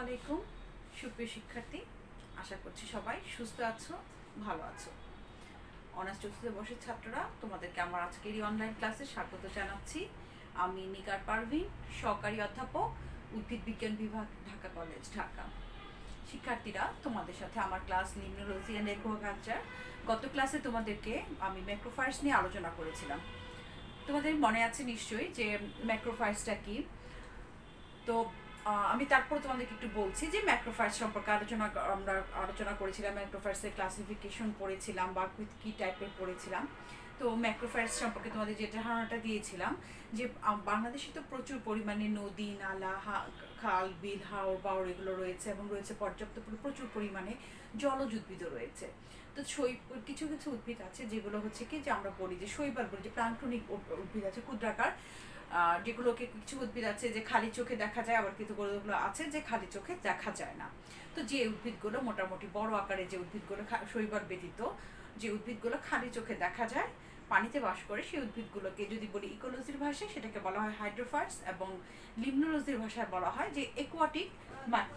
আলাইকুম সুপ্রিয় শিক্ষার্থী, আশা করছি সবাই সুস্থ আছো, ভালো আছো। অনার্স চতুর্থ বর্ষের ছাত্ররা, তোমাদেরকে আমার আজকের এই অনলাইন ক্লাসে স্বাগত জানাচ্ছি। আমি নিগার পারভিন, সহকারী অধ্যাপক, উদ্ভিদ বিজ্ঞান বিভাগ, ঢাকা কলেজ, ঢাকা। শিক্ষার্থীরা, তোমাদের সাথে আমার ক্লাস লিমনোলজি অ্যান্ড একুয়াকালচার। গত ক্লাসে তোমাদেরকে আমি ম্যাক্রোফাইটস নিয়ে আলোচনা করেছিলাম। তোমাদের মনে আছে নিশ্চয়ই যে ম্যাক্রোফাইটসটা কি। তো আমি তারপর তোমাদেরকে একটু বলছি যে ম্যাক্রোফাইটস সম্পর্কে আমরা আলোচনা করেছিলাম, ম্যাক্রোফাইটসের ক্লাসিফিকেশন পড়েছিলাম বা কী টাইপের পড়েছিলাম। তো ম্যাক্রোফাইটস সম্পর্কে তোমাদের যে ধারণাটা দিয়েছিলাম যে বাংলাদেশে তো প্রচুর পরিমাণে নদী, নালা, খাল, বিল, হাওর, বাওর এগুলো রয়েছে এবং রয়েছে পর্যাপ্ত প্রচুর পরিমাণে জলজ উদ্ভিদও রয়েছে। তো কিছু কিছু উদ্ভিদ আছে যেগুলো হচ্ছে কি, যে আমরা বলি যে শৈবাল বলি, যে প্লাঙ্কটনিক উদ্ভিদ আছে ক্ষুদ্রাকার, যেগুলোকে কিছু উদ্ভিদ আছে যে খালি চোখে দেখা যায়, আবার কিছুগুলো আছে যে খালি চোখে দেখা যায় না। তো যে উদ্ভিদগুলো মোটামুটি বড় আকারে, যে উদ্ভিদগুলো শৈবাল ব্যতীত যে উদ্ভিদগুলো খালি চোখে দেখা যায়, পানিতে বাস করে, সেই উদ্ভিদগুলোকে যদি বলি ইকোলজির ভাষায় সেটাকে বলা হয় হাইড্রোফাইটস, এবং লিমনোলজির ভাষায় বলা হয় যে একুয়াটিক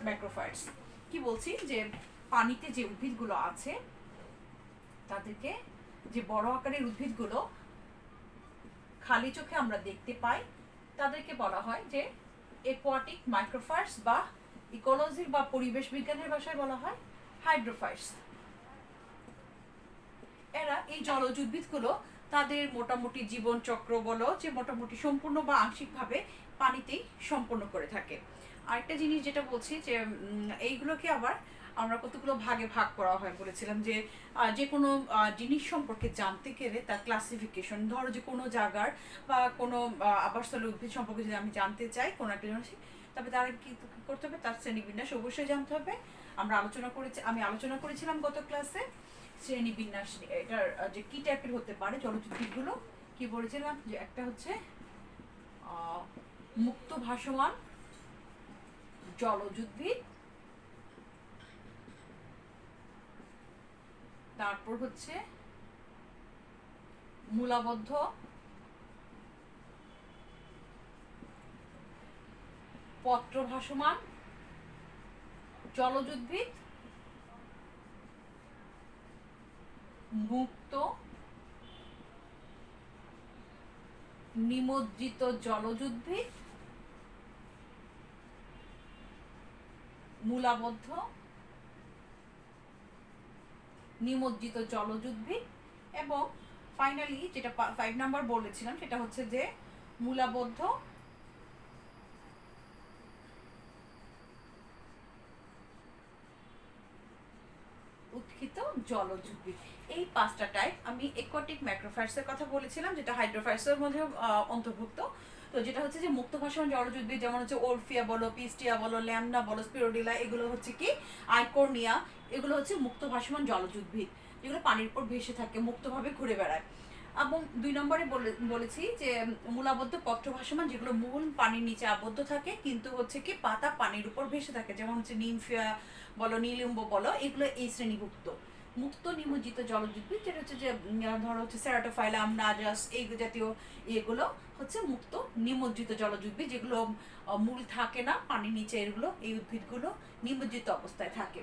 ম্যাক্রোফাইটস। কি বলছি, যে পানিতে যে উদ্ভিদগুলো আছে তাদেরকে, যে বড় আকারের উদ্ভিদগুলো খালি চোখে আমরা দেখতে পাই, তাদেরকে বলা হয় যে একুয়াটিক মাইক্রোফাইটস, বা ইকোলজির বা পরিবেশ বিজ্ঞানের ভাষায় বলা হয় হাইড্রোফাইটস। এরা এই জলজ উদ্ভিদগুলো তাদের মোটামুটি জীবন চক্র বলো যে মোটামুটি সম্পূর্ণ বা আংশিকভাবে পানিতেই সম্পন্ন করে থাকে। আরেকটা জিনিস যেটা বলছি, যে এইগুলোকে আবার আমরা কতগুলো ভাগে ভাগ করা হয় বলেছিলাম, যে যে কোনো জিনিস সম্পর্কে জানতে গেলে তার ক্লাসিফিকেশন, ধরো যে কোনো জায়গার বা কোনো আবাসস্থলের উদ্ভিদ সম্পর্কে যদি আমি জানতে চাই কোনো একটা জিনিস, তবে তার কি করতে হবে, তার শ্রেণীবিন্যাস অবশ্যই জানতে হবে। আমি আলোচনা করেছিলাম গত ক্লাসে শ্রেণীবিন্যাস, এটার যে কি টাইপের হতে পারে জলজ উদ্ভিদগুলো। কি বলেছিলাম, যে একটা হচ্ছে মুক্ত ভাসমান জলজ উদ্ভিদ, তারপর হচ্ছে মূলাবদ্ধ, পত্র ভাসমান জলজ উদ্ভিদ, মুক্ত নিমজ্জিত জলজ উদ্ভিদ, মূলাবদ্ধ নিমজ্জিত জলজ উদ্ভিদ, এবং ফাইনালি যেটা 5 নাম্বার বলেছিলাম সেটা হচ্ছে যে মূলাবদ্ধ উৎক্ষিপ্ত জলজ উদ্ভিদ। এই 5টা টাইপ আমি একুয়াটিক ম্যাক্রোফাইটসের কথা বলেছিলাম, যেটা হাইড্রোফাইটসের মধ্যে অন্তর্ভুক্ত। তো যেটা হচ্ছে যে মুক্ত ভাসমান জলজ উদ্ভিদ, যেমন হচ্ছে ওরফিয়া বলো, পিস্টিয়া বলো, ল্যামনা বলো, স্পিরোডিলা, এগুলো হচ্ছে কি আইকর্নিয়া, এগুলো হচ্ছে মুক্ত ভাসমান জলজ উদ্ভিদ, যেগুলো পানির উপর ভেসে থাকে, মুক্তভাবে ঘুরে বেড়ায়। এবং 2 নম্বরে বলেছি যে মূলাবদ্ধ পত্র ভাসমান, যেগুলো মূল পানির নিচে আবদ্ধ থাকে কিন্তু হচ্ছে কি পাতা পানির উপর ভেসে থাকে, যেমন হচ্ছে নিমফিয়া বলো, নীলিম্ব বলো, এগুলো এই শ্রেণীভুক্ত। মুক্ত নিমজ্জিত জলজ উদ্ভিদ, যেটা হচ্ছে যে ধরো হচ্ছে সেরাটোফাইলাম, নাজাস, এই জাতীয় এগুলো হচ্ছে মুক্ত নিমজ্জিত জলজ উদ্ভিদ, যেগুলো মূল থাকে না পানির নিচে, এগুলো এই উদ্ভিদগুলো নিমজ্জিত অবস্থায় থাকে।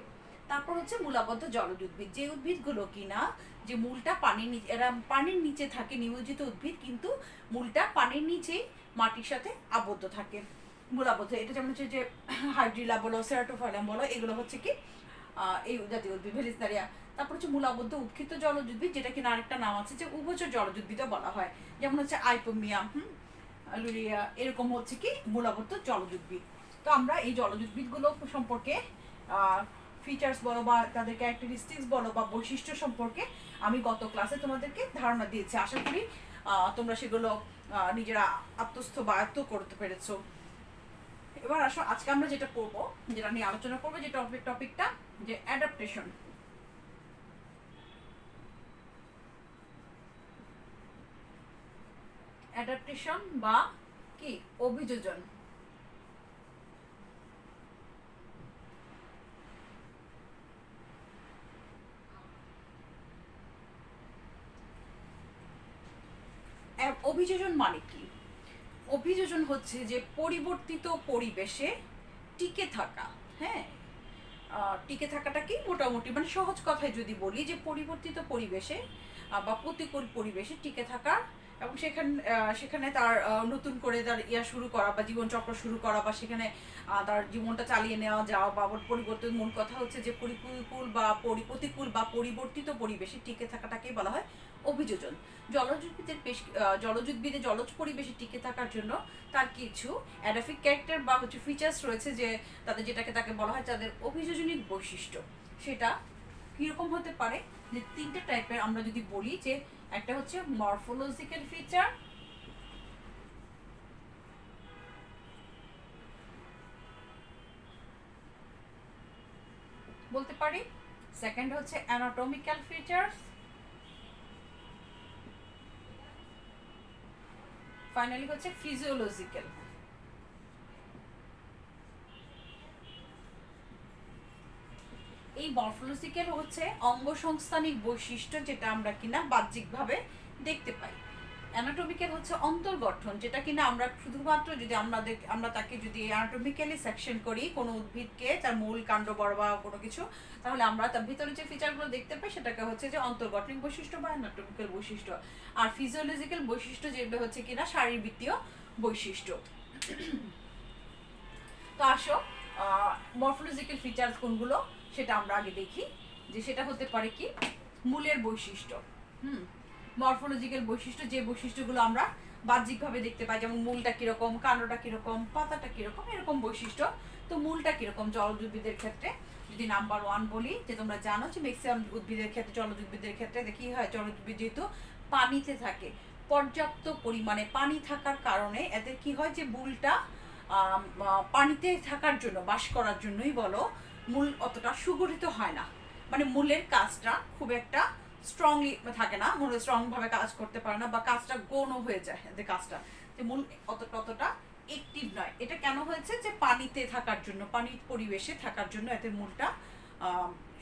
তারপর হচ্ছে মূলাবদ্ধ জলজ উদ্ভিদ, যে উদ্ভিদগুলো কিনা যে মূলটা পানির নিচে, এরা পানির নিচে থাকে, নিমজ্জিত উদ্ভিদ, কিন্তু মূলটা পানির নিচেই মাটির সাথে আবদ্ধ থাকে, মূলাবদ্ধ। এটা যেমন হচ্ছে যে হাইড্রিলা বলো, সেরাটোফাইলাম বলো, এগুলো হচ্ছে কি এই জাতীয় উদ্ভিদ, ভেলিসনারিয়া। তারপর হচ্ছে মূলাবদ্ধ উৎক্ষিপ্ত জলজ উদ্ভিদ, যেটা কিনা আরেকটা নাম আছে যে উভচর জলজ উদ্ভিদও বলা হয়, যেমন হচ্ছে আইপোমিয়াম, লুরিয়া, এরকম হচ্ছে কি মূলাবদ্ধ জলজ উদ্ভিদ। তো আমরা এই জলজ উদ্ভিদগুলো সম্পর্কে ফিচার্স বলো বা তাদের ক্যারেক্টারিস্টিক্স বলো বা বৈশিষ্ট্য সম্পর্কে আমি গত ক্লাসে তোমাদেরকে ধারণা দিয়েছি। আশা করি তোমরা সেগুলো নিজেরা আত্মস্থ বা আয়ত্ত করতে পেরেছো। এবার আসো, আজকে আমরা যেটা করবো, যেটা নিয়ে আলোচনা করবো, যে টপিকটা যে অ্যাডাপ্টেশন। অ্যাডাপ্টেশন বা কি অভিযোজন। অভিযোজন মানে কি? অভিযোজন হচ্ছে যে পরিবর্তিত পরিবেশে টিকে থাকা, হ্যাঁ, টিকে থাকাটা কি মোটামুটি মানে সহজ কথায় যদি বলি যে পরিবর্তিত পরিবেশে বা প্রতিকূল পরিবেশে টিকে থাকা এবং সেখানে তার নতুন করে তার শুরু করা বা জীবনচক্র শুরু করা বা সেখানে তার জীবনটা চালিয়ে নেওয়া যাওয়া বা পরিবর্তন, মূল কথা হচ্ছে যে প্রতিকূল বা প্রতিকূল বা পরিবর্তিত পরিবেশে টিকে থাকাটাকেই বলা হয় অভিযোজন। জলজ উদ্ভিদে জলজ পরিবেশে টিকে থাকার জন্য তার কিছু অ্যাডাফিক ক্যারেক্টার বা ফিচার্স রয়েছে, যে তাকে বলা হয় তাদের অভিযোজনিক বৈশিষ্ট্য। সেটা কিরকম হতে পারে, যে 3টে টাইপের আমরা যদি বলি, যে একটা হচ্ছে মরফোলজিক্যাল ফিচার, বলতে পারি। সেকেন্ড হচ্ছে অ্যানাটমিক্যাল ফিচার্স, ফাইনালি হচ্ছে ফিজিওলজিক্যাল। এই মরফোলজিক্যাল হচ্ছে অঙ্গসংস্থানিক বৈশিষ্ট্য, যেটা আমরা কিনা বাহ্যিকভাবে দেখতে পাই। অ্যানাটমিক্যাল হচ্ছে অন্তর্গঠন, যেটা কিনা আমরা শুধুমাত্র যদি আমরা তাকে যদি অ্যানাটমিক্যালি সেকশন করি কোনো উদ্ভিদকে, তার মূল কাণ্ড বড় বা কোনো কিছু, তাহলে আমরা তার ভিতরে যে ফিচারগুলো দেখতে পাই সেটাকে হচ্ছে যে অন্তর্গঠনিক বৈশিষ্ট্য বা অ্যানাটমিক্যাল বৈশিষ্ট্য। আর ফিজিওলজিক্যাল বৈশিষ্ট্য যেগুলো হচ্ছে কিনা শারীরবৃত্তীয় বৈশিষ্ট্য। তো আসো মরফোলজিক্যাল ফিচার্স কোনগুলো সেটা আমরা আগে দেখি, যে সেটা হতে পারে কি মূলের বৈশিষ্ট্য। মরফোলজিক্যাল বৈশিষ্ট্য, যে বৈশিষ্ট্যগুলো আমরা বাহ্যিকভাবে দেখতে পাই, যেমন মূলটা কিরকম, কাণ্ডটা কিরকম, পাতাটা কিরকম, এরকম বৈশিষ্ট্য। তো মূলটা কিরকম জলজ উদ্ভিদের ক্ষেত্রে যদি নাম্বার 1 বলি, যে তোমরা জানো যে ম্যাক্সিমাম উদ্ভিদের ক্ষেত্রে, জলজ উদ্ভিদের ক্ষেত্রে কি হয়, জলজ উদ্ভিদ যেহেতু পানিতে থাকে, পর্যাপ্ত পরিমাণে পানি থাকার কারণে এদের কি হয়, যে মূলটা পানিতে থাকার জন্য, বাস করার জন্যই বলো, মূল অতটা সুগঠিত হয় না। মানে মূলের কাজটা খুব একটা স্ট্রংলি থাকে না, মূল স্ট্রং ভাবে কাজ করতে পারে না, বা কাজটা গৌণ হয়ে যায় এদের কাজটা, যে মূল অতটা অ্যাক্টিভ নয়। এটা কেন হয়েছে, যে পানিতে থাকার জন্য, পানির পরিবেশে থাকার জন্য এদের মূলটা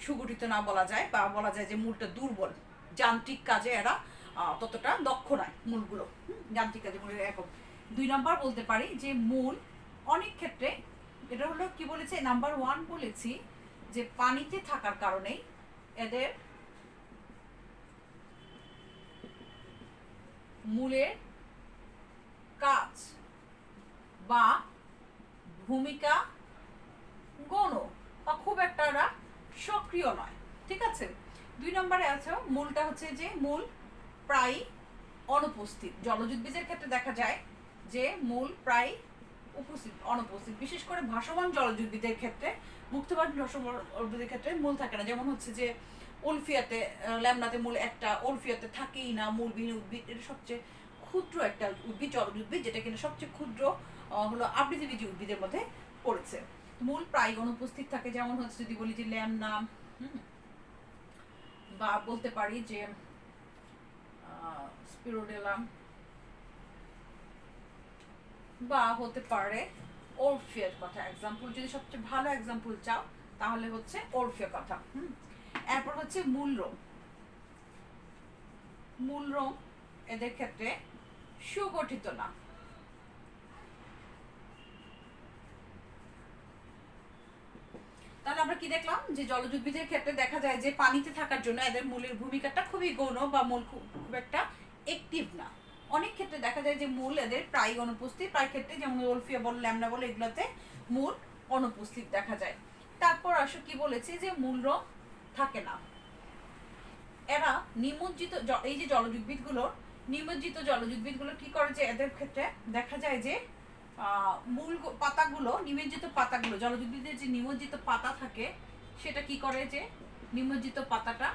সুগঠিত না বলা যায়, বা বলা যায় যে মূলটা দুর্বল, যান্ত্রিক কাজে এরা ততটা দক্ষ নয় মূলগুলো, যান্ত্রিক কাজে মূলের একক। 2 নম্বর বলতে পারি যে মূল অনেক ক্ষেত্রে, এটা হলো কি বলেছে, নাম্বার 1 বলেছি যে পানিতে থাকার কারণেই এদের মূলের কাজ বা ভূমিকা গৌণ বা খুব একটা ওরা সক্রিয় নয়, ঠিক আছে। 2 নম্বরে আছে মূলটা হচ্ছে যে মূল প্রায় অনুপস্থিত। জলজ উদ্ভিদের ক্ষেত্রে দেখা যায় যে মূল প্রায় অনুপস্থিত, বিশেষ করে ভাসমান জলজ উদ্ভিদের ক্ষেত্রে। মুক্তবাদ ভাসমান উদ্ভিদের ক্ষেত্রে মূল থাকে না, যেমন হচ্ছে যে ওলফিয়াতে, ল্যামনাতে মূল একটা, ওলফিয়াতে থাকেই না মূলবিহীন উদ্ভিদ। এটা সবচেয়ে ক্ষুদ্র একটা উদ্ভিদ, জলজ উদ্ভিদ, যেটা কিনা সবচেয়ে ক্ষুদ্র হলো আবৃতবীজী উদ্ভিদের মধ্যে পড়েছে। মূল প্রায় অনুপস্থিত থাকে, যেমন হচ্ছে যদি বলি যে ল্যামনা, বা বলতে পারি যে স্পিরোডেলাম, বা হতে পারে ওরফিয়ার কথা। এক্সাম্পল যদি সবচেয়ে ভালো এক্সাম্পল চাও তাহলে হচ্ছে ওরফিয়া কথা। এরপর হচ্ছে মূলরোম এদের ক্ষেত্রে সুগঠিত না। তাহলে আমরা কি দেখলাম, যে জলজ উদ্ভিদের ক্ষেত্রে দেখা যায় যে পানিতে থাকার জন্য এদের মূলের ভূমিকাটা খুবই গৌণ, বা মূল খুব একটা অ্যাক্টিভ না। অনেক ক্ষেত্রে দেখা যায় যে মূল এদের প্রায় অনুপস্থিত, প্রায় ক্ষেত্রে যেমন ওলফিয়া বল, ল্যামনা বল, এগুলোতে মূল অনুপস্থিত দেখা যায়। তারপর আসো কি বলেছি, যে মূলরোম থাকে না। এরা নিমজ্জিত, এই যে জলজ উদ্ভিদগুলো কি করে, যে এদের ক্ষেত্রে দেখা যায় যে মূল পাতাগুলো, নিমজ্জিত পাতাগুলো, জলজ উদ্ভিদের যে নিমজ্জিত পাতা থাকে, সেটা কি করে, যে নিমজ্জিত পাতাটা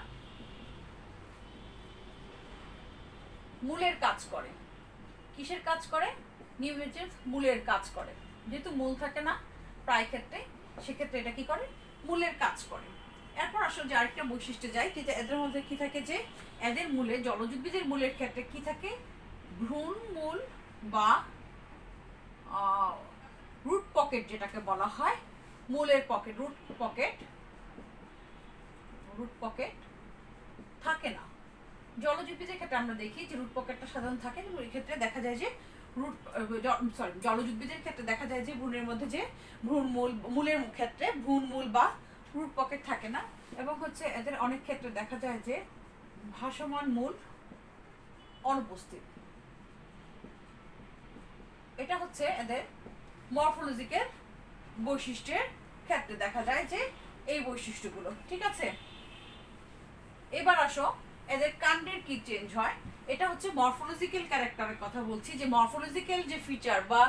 মূলের কাজ করে। কিসের কাজ করে, নিমজ্জিত মূলের কাজ করে। যেহেতু মূল থাকে না প্রায় ক্ষেত্রে, সেক্ষেত্রে এটা কি করে, মূলের কাজ করে। এরপর আসলে যে আরেকটা বৈশিষ্ট্য যায়, কিন্তু এদের মধ্যে কি থাকে, যে এদের মূলে, জলজ উদ্ভিদের মূলের ক্ষেত্রে কি থাকে, ভ্রূণ মূল বা রুট পকেট যেটাকে বলা হয়, মূলের পকেট, রুট পকেট থাকে না। জলজ উদ্ভিদের ক্ষেত্রে আমরা দেখি যে রুট পকেটটা সাধারণ থাকে, এবং এই ক্ষেত্রে দেখা যায় যে রুট জলজ উদ্ভিদের ক্ষেত্রে দেখা যায় যে ভ্রূণের মধ্যে যে মূলের ক্ষেত্রে ভ্রূণ মূল বা রুট পকেট থাকে না, এবং হচ্ছে এদের অনেক ক্ষেত্রে দেখা যায় যে ভাসমান মূল অনুপস্থিত। এটা হচ্ছে এদের মরফোলজিক্যাল বৈশিষ্ট্যের ক্ষেত্রে দেখা যায় যে এই বৈশিষ্ট্যগুলো। ঠিক আছে, এবার আসো এদের কাণ্ডের কি চেঞ্জ হয়। এটা হচ্ছে মরফোলজিক্যাল ক্যারেক্টারের কথা বলছি, যে মরফোলজিক্যাল যে ফিচার বা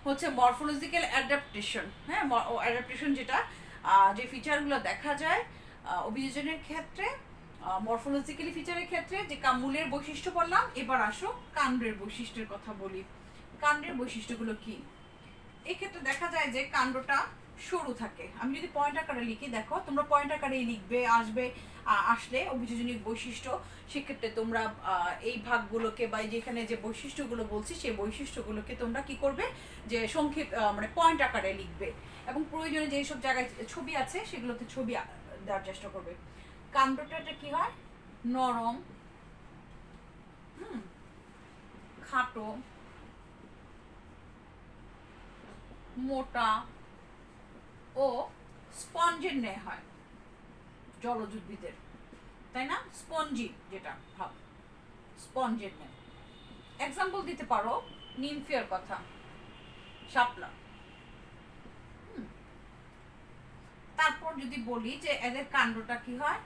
হচ্ছে মরফোলজিক্যাল অ্যাডাপ্টেশন, হ্যাঁ অ্যাডাপ্টেশন যেটা যে ফিচারগুলো দেখা যায় অভিযোজনের ক্ষেত্রে, মরফোলজিক্যালি ফিচারের ক্ষেত্রে যে মূলের বৈশিষ্ট্য বললাম। এবার আসো কাণ্ডের বৈশিষ্ট্যের কথা বলি। কাণ্ডের বৈশিষ্ট্যগুলো কি? এক্ষেত্রে দেখা যায় যে কাণ্ডটা সরু থাকে। আমি যদি পয়েন্ট আকারে লিখি, দেখো তোমরা পয়েন্ট আকারেই লিখবে, আসলে অভিযোজনিক বৈশিষ্ট্য, সেক্ষেত্রে তোমরা এই ভাগগুলোকে বা যেখানে যে বৈশিষ্ট্যগুলো বলছি সেই বৈশিষ্ট্যগুলোকে তোমরা কি করবে, যে সংক্ষেপ মানে পয়েন্ট আকারে লিখবে, এবং প্রয়োজনে যেসব জায়গায় ছবি আছে সেগুলোতে ছবি দেওয়ার চেষ্টা করবে। কাণ্ডটা কি হয়? নরম, খাটো, মোটা ও স্পঞ্জের ন্যায় হয় জলজ উদ্ভিদের, তাই না? স্পঞ্জি যেটা ভাব, স্পঞ্জের ন্যায়। এক্সাম্পল দিতে পারো নিমফিয়ার কথা, শাপলা। তারপর যদি বলি যে এদের কাণ্ডটা কি হয়?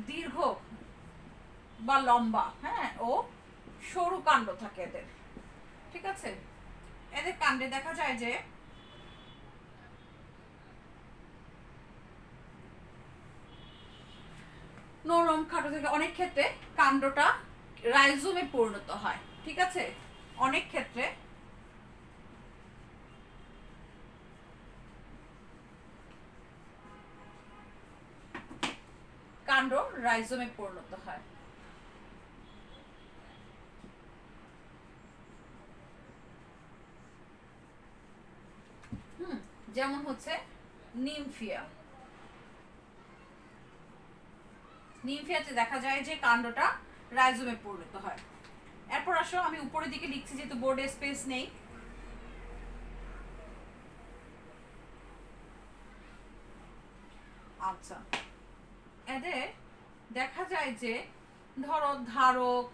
দীর্ঘ বা লম্বা, হ্যাঁ, ও সরু কাণ্ড থাকে এদের। ঠিক আছে, এদের কাণ্ডে দেখা যায় যে নরম খাটো থেকে অনেক ক্ষেত্রে কাণ্ডটা রাইজোমে পরিণত হয়। ঠিক আছে, অনেক ক্ষেত্রে কাণ্ড রাইজোমে পরিণত হয়। যেমন হচ্ছে নিমফিয়া। নিমফিয়াতে দেখা যায় যে কাণ্ডটা রাইজোমে পরিণত হয়। এরপর আসো, আমি উপরের দিকে লিখছি যেহেতু বোর্ডে স্পেস নেই। আচ্ছা, এদের দেখা যায় যে ধরো ধারক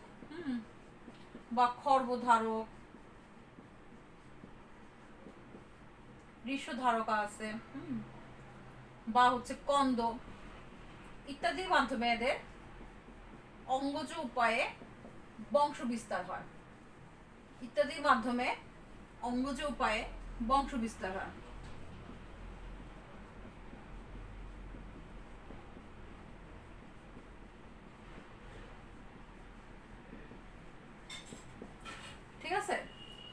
বা খর্বধারক, ঋষ্যধারক আছে, বা হচ্ছে কন্দ ইত্যাদির মাধ্যমে এদের অঙ্গজ উপায়ে বংশ বিস্তার হয়। ইত্যাদির মাধ্যমে অঙ্গজ উপায়ে বংশ বিস্তার হয়। ঠিক আছে,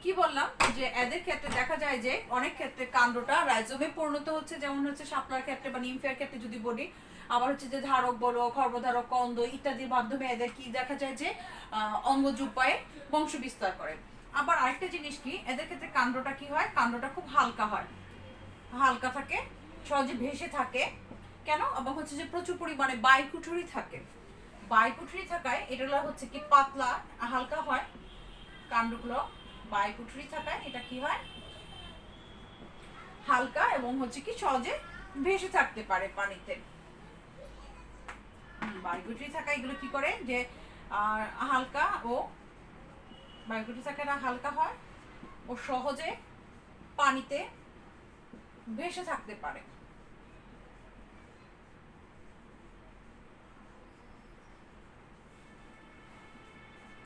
কি বললাম যে এদের ক্ষেত্রে দেখা যায় যে অনেক ক্ষেত্রে কাণ্ডটা রাইজোমে পরিণত হচ্ছে, যেমন হচ্ছে শাপলার ক্ষেত্রে বা নিমফিয়ার ক্ষেত্রে যদি বলি। আবার হচ্ছে যে ধারক বলো, খর্বধারক, কন্দ ইত্যাদির মাধ্যমে এদের কি দেখা যায় যে অঙ্গজ উপায়ে বংশ বিস্তার করে। আবার আরেকটা জিনিস কি, এদের ক্ষেত্রে কাণ্ডটা কি হয়? কাণ্ডটা খুব হালকা হয়, হালকা থাকে, সহজে ভেসে থাকে। কেন? আবার হচ্ছে যে প্রচুর পরিমাণে বায়ুকুঠুরি থাকে। বায়ুকুঠুরি থাকায় এটা হচ্ছে কি পাতলা হালকা হয় কাণ্ডগুলো। বায়ুকুঠুরি থাকায় এটা কি হয়? হালকা, এবং হচ্ছে কি সহজে ভেসে থাকতে পারে পানিতে। বায়ুকুঠুরি থাকায় এগুলো কি করে যে হালকা, ও বায়ুকুঠুরি থাকায় হালকা হয় ও সহজে পানিতে ভেসে থাকতে পারে।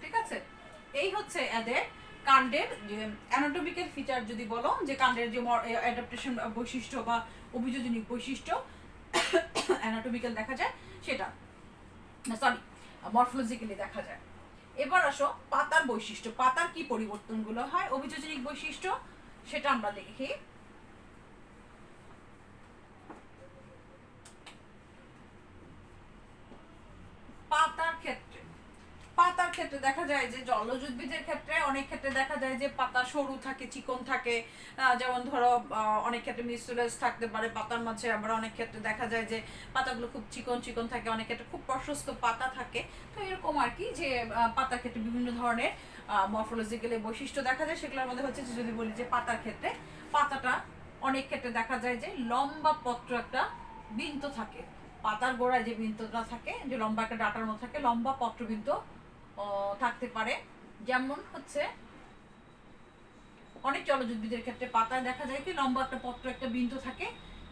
ঠিক আছে, এই হচ্ছে এদের কাণ্ডের যে অ্যানাটমিক্যাল ফিচার যদি বলো, যে কাণ্ডের যে অ্যাডাপ্টেশন বৈশিষ্ট্য বা অভিযোজনিক বৈশিষ্ট্য অ্যানাটমিক্যাল দেখা যায়, সেটা সরি মরফোলজিক্যালি দেখা যায়। এবার আসো পাতার বৈশিষ্ট্য। পাতার কি পরিবর্তনগুলো হয় অভিযোজনিক বৈশিষ্ট্য, সেটা আমরা দেখি। পাতার ক্ষেত্রে দেখা যায় যে জলজ উদ্ভিদের ক্ষেত্রে অনেক ক্ষেত্রে দেখা যায় যে পাতা সরু থাকে, চিকন থাকে, যেমন ধরো অনেক ক্ষেত্রে মিসুলেস থাকতে পারে পাতার মাঝে, আবার অনেক ক্ষেত্রে দেখা যায় যে পাতাগুলো খুব চিকন চিকন থাকে, অনেক ক্ষেত্রে খুব প্রশস্ত পাতা থাকে। তো এরকম আর কি, যে পাতার ক্ষেত্রে বিভিন্ন ধরনের মরফোলজিক্যালি বৈশিষ্ট্য দেখা যায়। সেগুলোর মধ্যে হচ্ছে যদি বলি যে পাতার ক্ষেত্রে পাতাটা অনেক ক্ষেত্রে দেখা যায় যে লম্বা পত্র একটা বিন্তু থাকে, পাতার গোড়ায় যে বিন্দুটা থাকে, যে লম্বা একটা ডাটার মতো থাকে, লম্বা পত্রবিন্দু থাকতে পারে। যেমন হচ্ছে অনেক জলজ উদ্ভিদের ক্ষেত্রে পাতায় দেখা যায় কি লম্বা একটা পত্র একটা বিন্দু থাকে,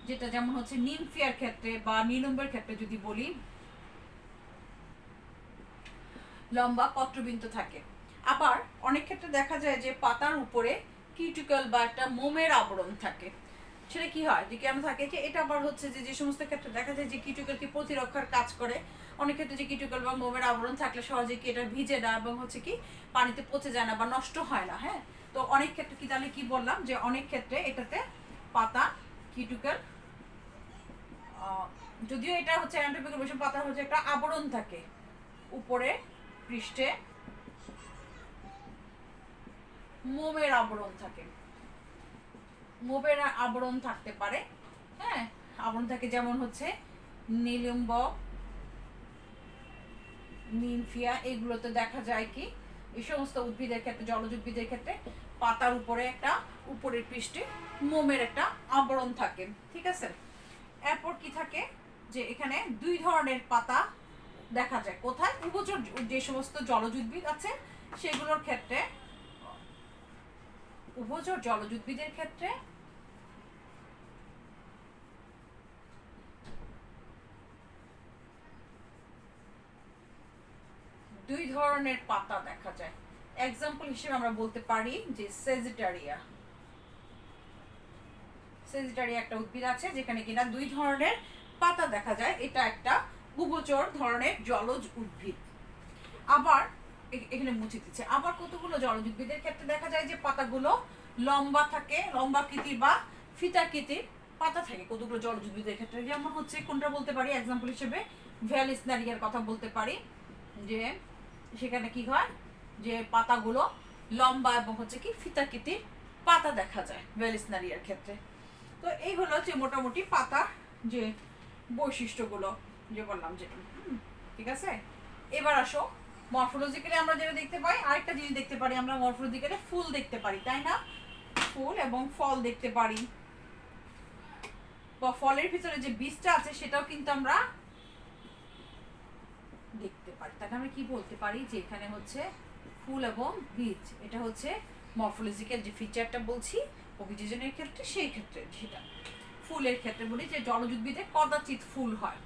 যেটা যেমন হচ্ছে নিমফিয়ার ক্ষেত্রে বা নিলম্বের ক্ষেত্রে যদি বলি লম্বা পত্রবিন্দু থাকে। আবার অনেক ক্ষেত্রে দেখা যায় যে পাতার উপরে কিউটিকল বা একটা মোমের আবরণ থাকে। সেটা কি হয় যে কেন থাকে, যে এটা আবার হচ্ছে যে সমস্ত ক্ষেত্রে দেখা যায় যে কিউটিকল কি প্রতিরক্ষার কাজ করে। অনেক ক্ষেত্রে যে কিউটিকল বা মোমের আবরণ থাকলে সহজে কি এটা ভিজে না এবং হচ্ছে কি পানিতে পচে যায় না বা নষ্ট হয় না। হ্যাঁ, তো অনেক ক্ষেত্রে কি, তাহলে কি বললাম যে অনেক ক্ষেত্রে এটাতে পাতা কিউটিকল, যদিও এটা হচ্ছে অ্যানাটমিক্যাল বৈশিষ্ট্য, পাতা হচ্ছে একটা আবরণ থাকে উপরে পৃষ্ঠে, মোমের আবরণ থাকে, মোমের আবরণ থাকতে পারে। হ্যাঁ, আবরণ থাকে, যেমন হচ্ছে নিলম্ব, নিমফিয়া, এগুলোতে দেখা যায় কি এই সমস্ত উদ্ভিদের ক্ষেত্রে, জলজ উদ্ভিদের ক্ষেত্রে পাতার উপরে একটা, উপরের পৃষ্ঠে মোমের একটা আবরণ থাকে। ঠিক আছে, এরপর কি থাকে যে এখানে দুই ধরনের পাতা দেখা যায় কোথায়, উভচর যে সমস্ত জলজ উদ্ভিদ আছে সেগুলোর ক্ষেত্রে, উভচর জলজ উদ্ভিদের ক্ষেত্রে দুই ধরনের পাতা দেখা যায়। এক্সাম্পল হিসেবে আমরা বলতে পারি যে সেজিটারিয়া, সেজিটারিয়া একটা উদ্ভিদ আছে যেখানে কিনা দুই ধরনের পাতা দেখা যায়, এটা একটা উভচর ধরনের জলজ উদ্ভিদ। আবার এখানে মুছে দিচ্ছে, আবার কতগুলো জলজ উদ্ভিদের ক্ষেত্রে দেখা যায় যে পাতাগুলো লম্বা থাকে, লম্বাকৃতির বা ফিতাকৃতির পাতা থাকে কতগুলো জলজ উদ্ভিদের ক্ষেত্রে। যেমন হচ্ছে কোনটা বলতে পারি, এক্সাম্পল হিসেবে ভ্যালিসনারিয়ার কথা বলতে পারি, যে সেখানে কি হয় যে পাতাগুলো লম্বা এবং হচ্ছে কি ফিতাকৃতির পাতা দেখা যায় ভ্যালিসনারিয়ার ক্ষেত্রে। তো এই হলো যে মোটামুটি পাতার যে বৈশিষ্ট্যগুলো যে বললাম যেটা। ঠিক আছে, এবার আসো মরফোলজিক্যালি আমরা যেটা দেখতে পাই, আরেকটা জিনিস দেখতে পারি আমরা মরফোলজিক্যালি, ফুল দেখতে পারি, তাই না? ফুল এবং ফল দেখতে পারি, বা ফলের ভিতরে যে বীজটা আছে সেটাও কিন্তু আমরা দেখতে পারি। তাকে আমরা কি বলতে পারি যে এখানে হচ্ছে ফুল এবং বীজ, এটা হচ্ছে মরফোলজিক্যাল যে ফিচারটা বলছি অভিযোজনের ক্ষেত্রে, সেই ক্ষেত্রে সেটা ফুলের ক্ষেত্রে বলি যে জলজ উদ্ভিদে কদাচিৎ ফুল হয়,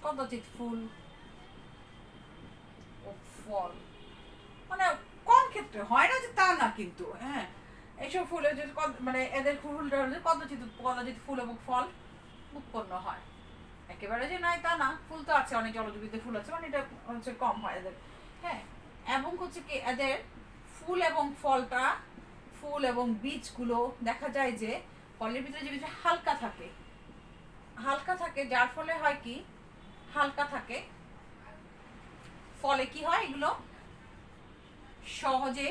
কদাচিৎ ফুল ও ফল, মানে কম ক্ষেত্রে হয় না যে তা না, কিন্তু হ্যাঁ এইসব ফুলের যে মানে এদের ফুলটা হলে কদাচিৎ কদাচিৎ ফুল এবং ফল উৎপন্ন হয়, একেবারে যে নাই তা না, ফুল তো আছে, অনেক জলজ উদ্ভিদে ফুল আছে, মানে এটা হচ্ছে কম হয় এদের। হ্যাঁ, এবং হচ্ছে কি এদের ফুল এবং ফলটা, ফুল এবং বীজগুলো দেখা যায় যে ফলের ভিতরে যে বীজ হালকা থাকে, হালকা থাকে, যার ফলে হয় কি হালকা থাকে, ফলে কি হয় এগুলো সহজে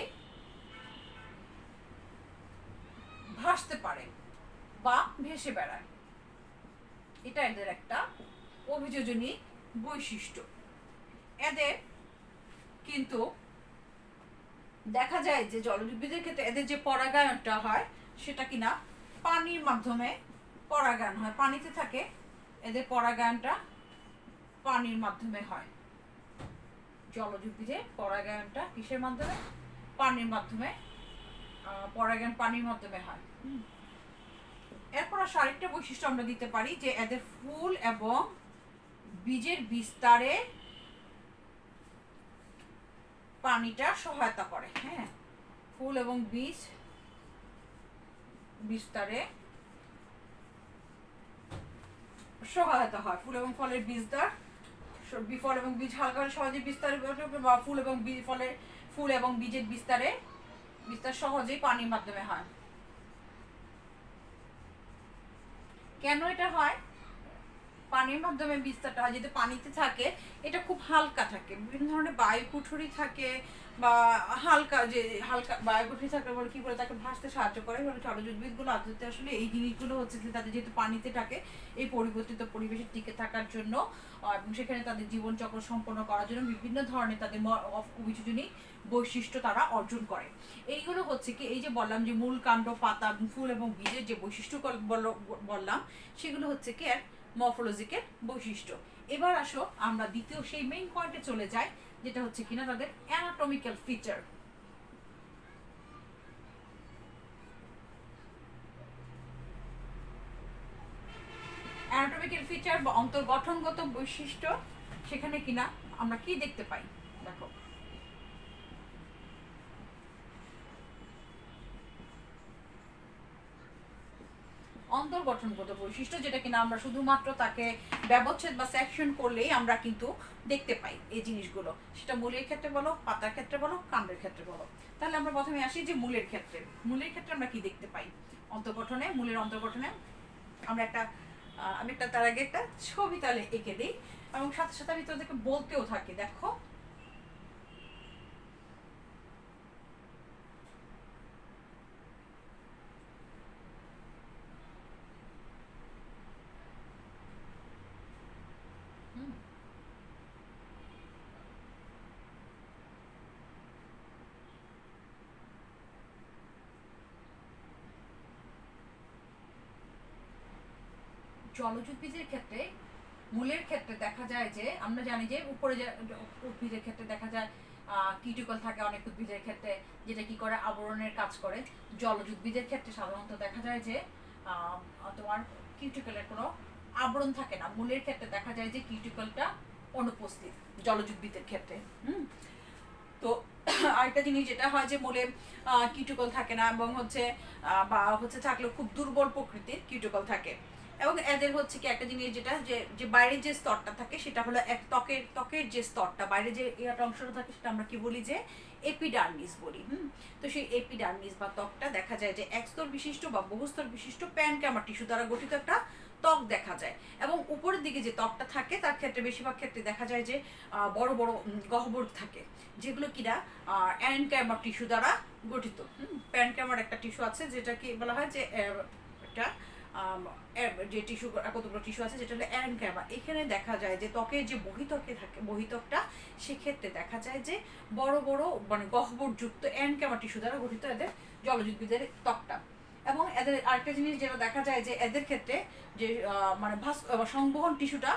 ভাসতে পারে বা ভেসে বেড়ায়, এটা এদের একটা অভিযোজনী বৈশিষ্ট্য। এদের কিন্তু দেখা যায় যে জলজ উদ্ভিদের ক্ষেত্রে এদের যে পরাগায়নটা হয় সেটা কিনা পানির মাধ্যমে পরাগায়ন হয়, পানিতে থাকে, এদের পরাগায়নটা পানির মাধ্যমে হয়। জলজ উদ্ভিদের পরাগায়নটা কিসের মাধ্যমে? পানির মাধ্যমে, পরাগায়ন পানির মাধ্যমে হয়। এরপর আরেকটা বৈশিষ্ট্য আমরা দিতে পারি যে এদের ফুল এবং বীজের বিস্তারে পানিটা সহায়তা করে। হ্যাঁ, ফুল এবং বীজ বিস্তারে সহায়তা হয়, ফুল এবং ফলের বীজদার, ফল এবং বীজ হালকা সহজে বিস্তার, বা ফুল এবং ফলের ফুল এবং বীজের বিস্তার সহজেই পানির মাধ্যমে হয়। কেন এটা হয়? পানির মাধ্যমে বিস্তারটা হয়, যেহেতু পানিতে থাকে এটা খুব হালকা থাকে, বিভিন্ন ধরনের বায়ুকুঠুরি থাকে বা হালকা যে হালকা বায়ুকুঠুরি থাকলে বলে কি করে তাকে ভাসতে সাহায্য করে, মানে জলজ উদ্ভিদগুলো আদতে আসলে এই জিনিসগুলো হচ্ছে যে তাদের যেহেতু পানিতে থাকে এই পরিবর্তিত পরিবেশে টিকে থাকার জন্য এবং সেখানে তাদের জীবনচক্র সম্পন্ন করার জন্য বিভিন্ন ধরনের তাদের অভিযোজনী বৈশিষ্ট্য তারা অর্জন করে। এইগুলো হচ্ছে কি এই যে বললাম যে মূল, কাণ্ড, পাতা, ফুল এবং বীজের যে বৈশিষ্ট্য বললাম সেগুলো হচ্ছে কি এক মরফোলজিক্যাল বৈশিষ্ট্য। এবার আসো আমরা দ্বিতীয় সেই মেইন পয়েন্টে চলে যাই, যেটা হচ্ছে কিনা তাদের অ্যানাটমিক্যাল ফিচার। অ্যানাটমিক্যাল ফিচার বা অন্তর্গঠনগত বৈশিষ্ট্য, সেখানে কিনা আমরা কি দেখতে পাই দেখো। অন্তর্গঠনগত বৈশিষ্ট্য যেটা কিনা আমরা শুধুমাত্র তাকে ব্যবচ্ছেদ বা সেকশন করলেই আমরা কিন্তু দেখতে পাই এই জিনিসগুলো, সেটা মূলের ক্ষেত্রে বলো, পাতার ক্ষেত্রে বলো, কাণ্ডের ক্ষেত্রে বলো। তাহলে আমরা প্রথমে আসি যে মূলের ক্ষেত্রে। মূলের ক্ষেত্রে আমরা কি দেখতে পাই অন্তর্গঠনে, মূলের অন্তর্গঠনে আমরা আমি তার আগে একটা ছবি তাহলে এঁকে দিই এবং সাথে সাথে আমি তোদেরকে বলতেও থাকি। দেখো জলজ উদ্ভিদের ক্ষেত্রে, মূলের ক্ষেত্রে দেখা যায় যে আমরা জানি যে উপরে উদ্ভিদের ক্ষেত্রে দেখা যায় কিউটিকল থাকে অনেক উদ্ভিদের ক্ষেত্রে, যেটা কি করে আবরণের কাজ করে। জলজ উদ্ভিদের ক্ষেত্রে সাধারণত দেখা যায় যে তোমার কিউটিকলের কোনো আবরণ থাকে না। মূলের ক্ষেত্রে দেখা যায় যে কিউটিকলটা অনুপস্থিত জলজ উদ্ভিদের ক্ষেত্রে। তো আরেকটা জিনিস যেটা হয় যে মূলে কিউটিকল থাকে না এবং হচ্ছে বা হচ্ছে থাকলেও খুব দুর্বল প্রকৃতির কিউটিকল থাকে। এবং এদের হচ্ছে কি একটা জিনিস যেটা যে বাইরের যে স্তরটা থাকে সেটা হলো এক ত্বকের যে স্তরটা বাইরে যে ইয়াটা অংশটা থাকে সেটা আমরা কি বলি যে এপিডার্মিস বলি। তো সেই এপিডার্মিস বা ত্বকটা দেখা যায় যে একস্তর বিশিষ্ট বা বহুস্তর বিশিষ্ট প্যানক্যামা টিস্যু দ্বারা গঠিত একটা ত্বক দেখা যায়। এবং উপরের দিকে যে ত্বকটা থাকে তার ক্ষেত্রে বেশিরভাগ ক্ষেত্রে দেখা যায় যে বড় বড় গহ্বর থাকে, যেগুলো কিনা অ্যানক্যামা টিস্যু দ্বারা গঠিত। প্যানক্যামার একটা টিস্যু আছে যেটা কি বলা হয় যে একটা যে টিস্যু, কতগুলো টিস্যু আছে যেটা হলো অ্যানক্যামা। এখানে দেখা যায় যে ত্বকের যে বহিত্বকে থাকে, বহিত্বকটা সেক্ষেত্রে দেখা যায় যে বড় বড় মানে গহ্বরযুক্ত অ্যানক্যামা টিস্যু দ্বারা গঠিত এদের জলজ উদ্ভিদের ত্বকটা। এবং এদের আরেকটা জিনিস যেটা দেখা যায় যে এদের ক্ষেত্রে যে মানে সংবহন টিস্যুটা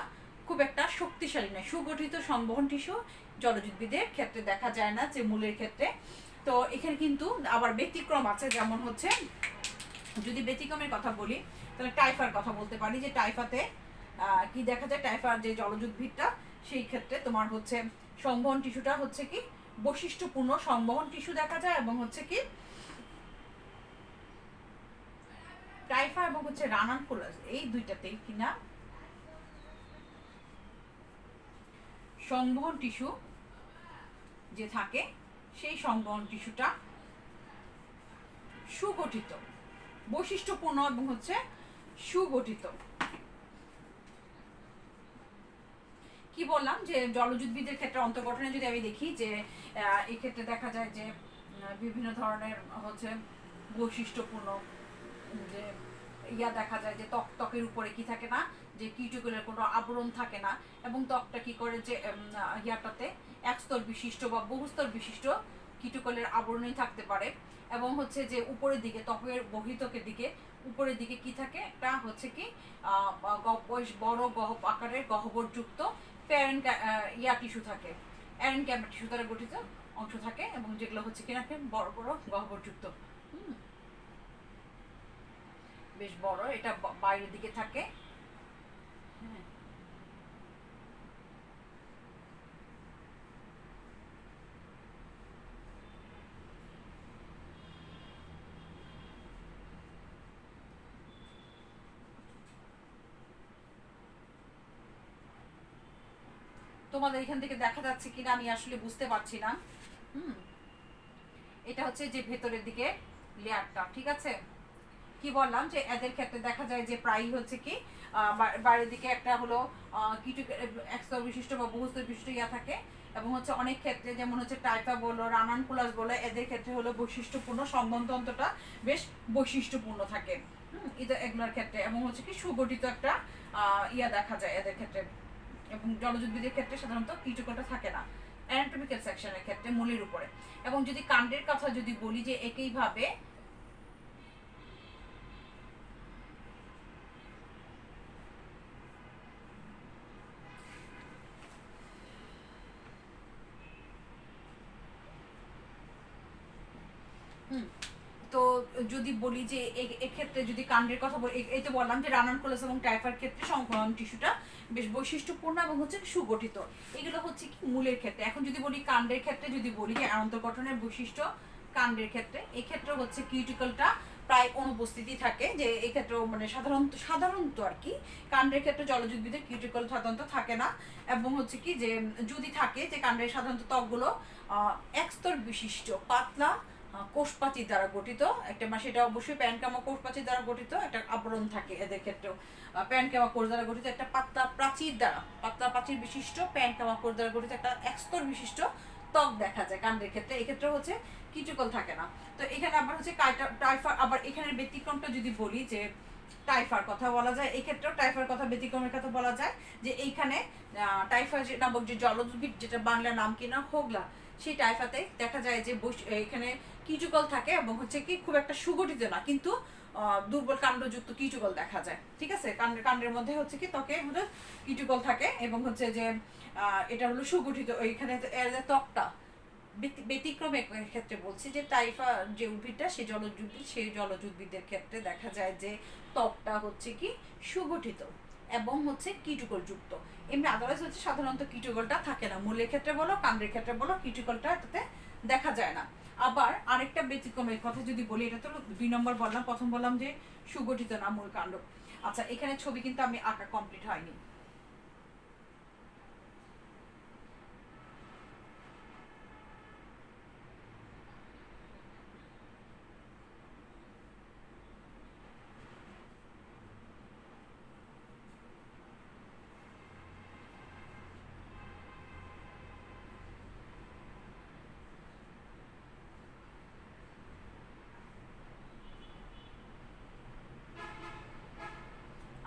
খুব একটা শক্তিশালী নয়, সুগঠিত সংবহন টিস্যু জলজ উদ্ভিদের ক্ষেত্রে দেখা যায় না যে মূলের ক্ষেত্রে। তো এখানে কিন্তু আবার ব্যতিক্রম আছে, যেমন হচ্ছে যদি ব্যতিক্রমের কথা বলি তাহলে টাইফার কথা বলতে পারি যে টাইফাতে কি দেখা যায়, টাইফার যে জলজ উদ্ভিদটা সেই ক্ষেত্রে তোমার হচ্ছে সংবহন টিস্যুটা হচ্ছে কি বৈশিষ্ট্যপূর্ণ সংবহন টিস্যু দেখা যায় এবং হচ্ছে কি টাইফা এবং হচ্ছে রানানকুলাস এই দুইটাতেই কিনা সংবহন টিস্যু যে থাকে সেই সংবহন টিস্যুটা সুগঠিত, বৈশিষ্ট্যপূর্ণ এবং হচ্ছে সুগঠিত। কি বললাম যে জলজ উদ্ভিদের ক্ষেত্রে অন্তর্গঠনে যদি আমি দেখি যে এই ক্ষেত্রে দেখা যায় যে বিভিন্ন ধরনের হচ্ছে বৈশিষ্ট্যপূর্ণ যে ইয়া দেখা যায় যে ত্বকের উপরে কি থাকে না, যে কিউটিকলের কোনো আবরণ থাকে না এবং ত্বকটা কি করে যে ইয়াটাতে একস্তর বিশিষ্ট বা বহুস্তর বিশিষ্ট কিউটিকলের আবরণই থাকতে পারে। এবং হচ্ছে যে উপরের দিকে ত্বকের বহিত্বকের দিকে উপরের দিকে কি থাকে, একটা হচ্ছে কি বড় আকারের গহ্বরযুক্ত ইয়া টিস্যু থাকে, অ্যারেনক্যামা টিস্যু দ্বারা গঠিত অংশ থাকে এবং যেগুলো হচ্ছে কিনা বড় বড় গহ্বরযুক্ত, বেশ বড়, এটা বাইরের দিকে থাকে। তোমাদের এখান থেকে দেখা যাচ্ছে কিনা আমি আসলে বুঝতে পারছি না। এটা হচ্ছে যে ভেতরের দিকে লেয়ারটা, ঠিক আছে। কি বললাম যে এদের ক্ষেত্রে দেখা যায় যে প্রায়ই হচ্ছে কি বাইরের দিকে একটা হলো কিটু একস্তর বিশিষ্ট বা বহুস্তর বিশিষ্ট ইয়া থাকে, এবং হচ্ছে অনেক ক্ষেত্রে যেমন হচ্ছে টাইফা বলো রানানকুলাস বলো এদের ক্ষেত্রে হলো বৈশিষ্ট্যপূর্ণ সম্বন্ধতন্ত্রটা বেশ বৈশিষ্ট্যপূর্ণ থাকে এগুলোর ক্ষেত্রে, এবং হচ্ছে কি সুগঠিত একটা ইয়া দেখা যায় এদের ক্ষেত্রে, এবং জলজুদ্ভিদের ক্ষেত্রে সাধারণত কিটুকলটা থাকে না অ্যানাটমিক্যাল সেকশনের ক্ষেত্রে মূলের উপরে। এবং যদি কাণ্ডের কথা যদি বলি যে একইভাবে তো যদি বলি যে এক্ষেত্রে যদি কাণ্ডের কথা বলি, এই তো বললাম যে রানানকুলাস এবং টাইফার ক্ষেত্রে সংক্রমণ টিস্যুটা বেশ বৈশিষ্ট্যপূর্ণ এবং হচ্ছে সুগঠিত, এগুলো হচ্ছে কি মূলের ক্ষেত্রে। এখন যদি বলি কাণ্ডের ক্ষেত্রে যদি বলি যে অন্তর্গঠনের বৈশিষ্ট্য কাণ্ডের ক্ষেত্রে, এক্ষেত্রে হচ্ছে কিউটিকলটা প্রায় অনুপস্থিতি থাকে, যে এক্ষেত্রেও মানে সাধারণত আর কি কাণ্ডের ক্ষেত্রে জলজুদ্ভিদের কিউটিকল সাধারণত থাকে না, এবং হচ্ছে কি যে যদি থাকে যে কাণ্ডের সাধারণত ত্বকগুলো একস্তর বিশিষ্ট পাতলা কোষপ্রাচীর দ্বারা গঠিত একটা, সেটা অবশ্যই প্যানকামা কোষপ্রাচীর দ্বারা গঠিত একটা আবরণ থাকে এদের ক্ষেত্রেও। প্যানকামা কোষ দ্বারা গঠিত একটা পাতলা প্রাচীর বিশিষ্ট প্যানকামা কোষ দ্বারা গঠিত একটা একস্তর বিশিষ্ট ত্বক দেখা যায় কাণ্ডের ক্ষেত্রে, এক্ষেত্রে হচ্ছে কিউটিকল থাকে না। তো এখানে আবার হচ্ছে টাইফার, আবার এখানের ব্যতিক্রমটা যদি বলি যে টাইফার কথা বলা যায়, এক্ষেত্রেও টাইফার কথা ব্যতিক্রমের কথা বলা যায় যে এইখানে টাইফা নামক যে জলউদ্ভিদ, যেটা বাংলা নাম কিনা হোগলা, সেই টাইফাতে দেখা যায় যে এখানে কিউটিকল থাকে এবং হচ্ছে কি খুব একটা সুগঠিত না, কিন্তু দুর্বল কাণ্ডযুক্ত কিউটিকল দেখা যায়। ঠিক আছে, কাণ্ডের মধ্যে হচ্ছে কি ত্বকে কিউটিকল থাকে এবং হচ্ছে যে এটা হলো সুগঠিত, এইখানে ত্বকটা ব্যতিক্রমের ক্ষেত্রে বলছি যে টাইফা যে উদ্ভিদটা সেই জলজ উদ্ভিদের ক্ষেত্রে দেখা যায় যে ত্বকটা হচ্ছে কি সুগঠিত এবং হচ্ছে কিউটিকল যুক্ত। এমনি আদারওয়াইজ হচ্ছে সাধারণত কিউটিকলটা থাকে না, মূলের ক্ষেত্রে বলো কাণ্ডের ক্ষেত্রে বলো কিউটিকলটা এটাতে দেখা যায় না। আবার আরেকটা ব্যতিক্রমের কথা যদি বলি, এটা তো 2 নম্বর বললাম, প্রথম বললাম যে সুগঠিত না মূল কাণ্ড। আচ্ছা, এখানে ছবি কিন্তু আমি আঁকা কমপ্লিট হয়নি।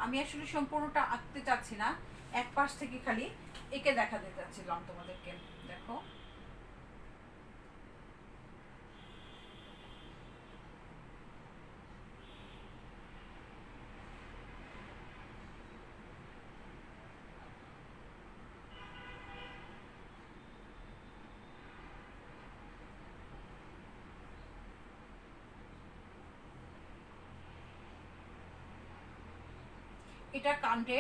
আমি আসলে সম্পূর্ণটা আঁকতে চাচ্ছি না, এক পাশ থেকে খালি একে দেখাতে চাচ্ছিলাম তোমাদেরকে। দেখো, এটা কাণ্ডে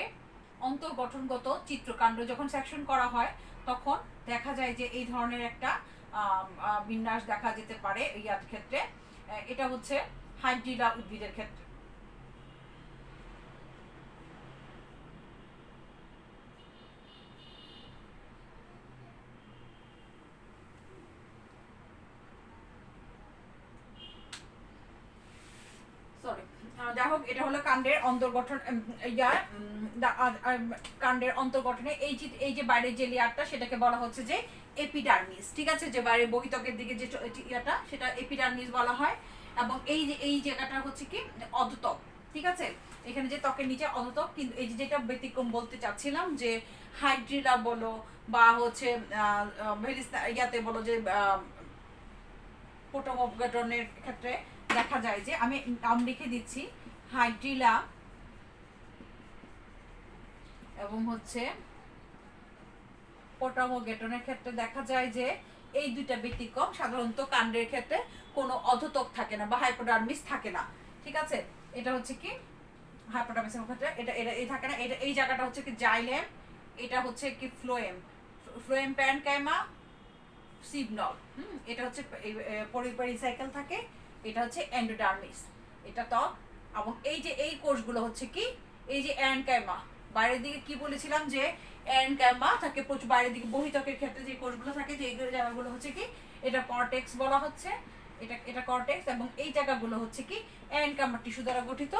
অন্তর্গঠনগত চিত্রকাণ্ড যখন সেকশন করা হয় তখন দেখা যায় যে এই ধরনের একটা বিন্যাস দেখা যেতে পারে ইয়ার ক্ষেত্রে। এটা হচ্ছে হাইড্রিলা উদ্ভিদের ক্ষেত্রে। সরি, যাই হোক, এটা হলো কাণ্ডের অন্তর্গঠন কাণ্ডের অন্তর্গঠনে এই যে বাইরের যে লেয়ারটা সেটাকে বলা হচ্ছে যে এপিডার্মিস। ঠিক আছে, যে বাইরে বহিত্বকের দিকে যে ইয়াটা সেটা এপিডার্মিস বলা হয়, এবং এই জায়গাটা হচ্ছে কি অধতক। ঠিক আছে, এখানে যে ত্বকের নিচে অধতক, কিন্তু এই যে যেটা ব্যতিক্রম বলতে চাচ্ছিলাম যে হাইড্রিলা বলো বা হচ্ছে ইয়াতে বলো যে পোটোমোগেটনের ক্ষেত্রে দেখা যায় যে আমি নাম লিখে দিচ্ছি হাইড্রিলা এবং হচ্ছে পোটোমোগেটনের ক্ষেত্রে দেখা যায় যে এই দুইটা ব্যতিক্রম, সাধারণত কাণ্ডের ক্ষেত্রে কোনো অধতক থাকে না বা হাইপোডার্মিস থাকে না। ঠিক আছে, এটা হচ্ছে কি হাইপোডার্মিসের ক্ষেত্রে এটা এটা এই থাকে না, এটা এই জায়গাটা হচ্ছে কি জাইলেম, এটা হচ্ছে কি ফ্লোয়েম প্যারেনকাইমা সিগনল। এটা হচ্ছে পেরিসাইকেল থাকে, এটা হচ্ছে এন্ডোডার্মিস, এটা ত্বক। এবং এই কোষগুলো হচ্ছে কি এই যে অ্যানকাইমা, বাইরের দিকে কি বলেছিলাম যে অ্যানকাইমা থাকে প্রচুর বাইরের দিকে, বহিত্বকের ক্ষেত্রে যে কোষগুলো থাকে যে এইগুলো জায়গাগুলো হচ্ছে কি এটা কর্টেক্স বলা হচ্ছে, এটা এটা কর্টেক্স, এবং এই জায়গাগুলো হচ্ছে কি এনকামার টিস্যু দ্বারা গঠিত